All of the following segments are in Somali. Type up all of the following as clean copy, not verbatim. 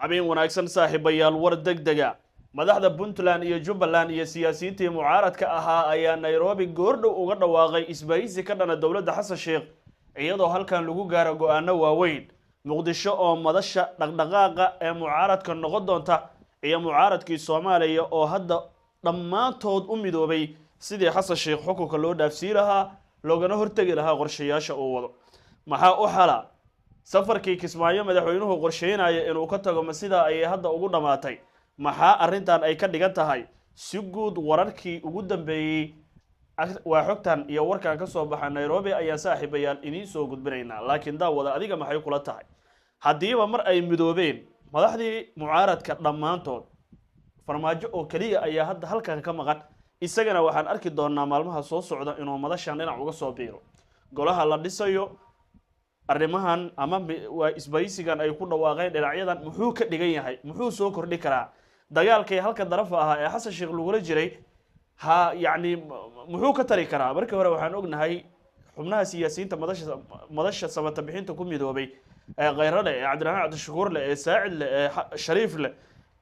habeen wanaagsan saaxiibayaal war degdega madaxda Puntland iyo Jubaland iyo siyaasiyiintii mucaaradka ahaa ayaa Nairobi goordhow uga dhawaaqay isbahaysi ka dhana dawladda Xasan Sheekh iyadoo halkan lagu gaaro go'aano waaweyn Muqdisho oo madasha dhaqdhaqaaqa ee mucaaradka noqon doonta iyo mucaaradkii Soomaaliya oo hadda dhammaantood u midoobay sidii Xasan Sheekh xukunka loo dhaafsiin lahaa loogana hortagi lahaa qorshayaasha uu wado maxaa u xala safarkii Kismaayo madaxweynuhu qorsheynaya inuu ka tago masida ay hadda ugu dhamaatay maxaa arintan ay ka dhigan tahay si guud wararkii ugu dambeeyay waa xogtan iyo warkan ka soo baxay Nairobi ayaa saaxiibayaal inii soo gudbinayna laakiin daawada adiga maxay kula tahay hadiiba mar ay midoobeen madaxdii mucaaradka dhamaantood farmaajo oo kaliya ayaa hadda halkan ka maqan isagana waxaan arki doonaa maalmaha soo socda inuu madashan dhinac uga soo biiro golaha la dhisayo arrimahan ama waa isbahaysigan ay ku dhawaaqeen dhinacyadan muxuu ka dhigan yahay muxuu soo kordhi karaa dagaalkii halka daraf ahaa ee Xasan Sheekh lagu jiray ha yaani muxuu ka tari karaa markii hore waxaan ognahay xubnaha siyaasiyiinta madasha samata bixinta ku midoobay ee Khayraale ee Cabdiraxmaan Cabdishakuur leh ee Saacid leh ee Shariif leh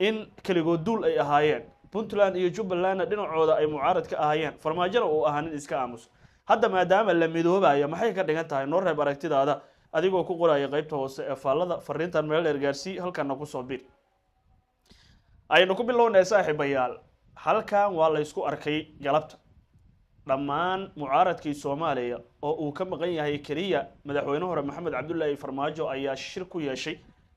in kaligood duul ay ahaayeen Puntland iyo Jubaland dhinacooda ay mucaarad ka ahaayeen farmaajada oo ahaanin iska aamus hadda maadaama la midoobayo maxay ka dhigan tahay noo reeb aragtidaada adigoo ku qoraya qaybta hoose ee faallada fariintan meel dheer gaarsii halkana ku soo bir aynu ku bilownaa saaxiibayaal halkan waa la isku arkay galabta dhammaan mucaaradkii Soomaaliya oo uu ka maqan yahay kaliya madaxweynaha hore Maxamed Cabdullaahi Farmaajo ayaa shir ku yeeshay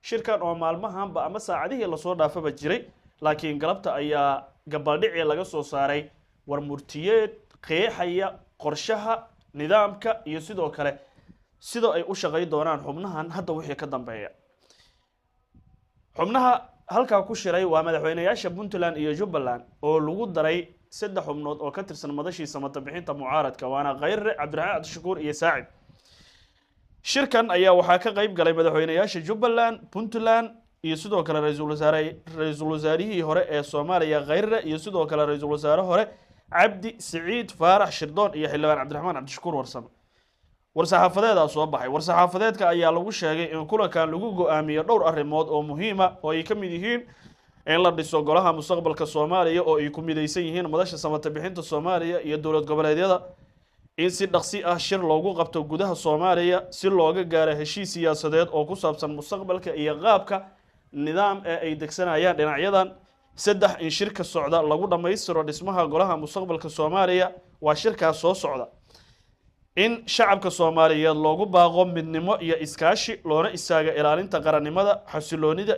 shirkan oo maalmahanba ama saacadihii la soo dhaafaba jiray laakiin galabta ayaa gabaldhici laga soo saaray war murtiyeed qeexaya qorshaha nidaamka iyo sidoo kale sidoo ay u shaqeyn doonaan xubnahan hadda wixii ka dambeeya xubnaha halka ku shiray waa madaxweynayaasha Puntland iyo Jubaland oo lagu daray saddex xubnood oo ka tirsan madashii samata bixinta mucaaradka waana Khayre Cabdiraxmaan Cabdishakuur iyo Saacid shirkan ayaa waxaa ka qayb galay madaxweynayaasha Jubaland Puntland iyo sidoo kale ra'iisul wasaarihii hore ee Soomaaliya Khayre iyo sidoo kale ra'iisul wasaare hore Cabdi Saciid Faarax Shirdoon iyo xildhibaan Cabdiraxmaan Cabdishakuur warsame war-saxaafadeeda soo baxay war-saxaafadeedka ayaa lagu sheegay in kulankan lagu go'aamiyo dhowr arrimood oo muhiim ah oo ay ka mid yihiin in la dhiso golaha mustaqbalka Soomaaliya oo ay ku midaysan yihiin madasha samata bixinta Soomaaliya iyo dawlad goboleedyada in si dhaqsi ah shir loogu qabto gudaha Soomaaliya si looga gaaro heshiis siyaasadeed oo ku saabsan mustaqbalka iyo qaabka nidaam ee ay degsanayaan dhinacyadan saddex in shirka socda lagu dhameystiro dhismaha golaha mustaqbalka Soomaaliya waa shirkaas soo socda in shacabka Soomaaliyeed loogu baaqo midnimo iyo iskaashi loona istaaga ilaalinta qarannimada xasiloonida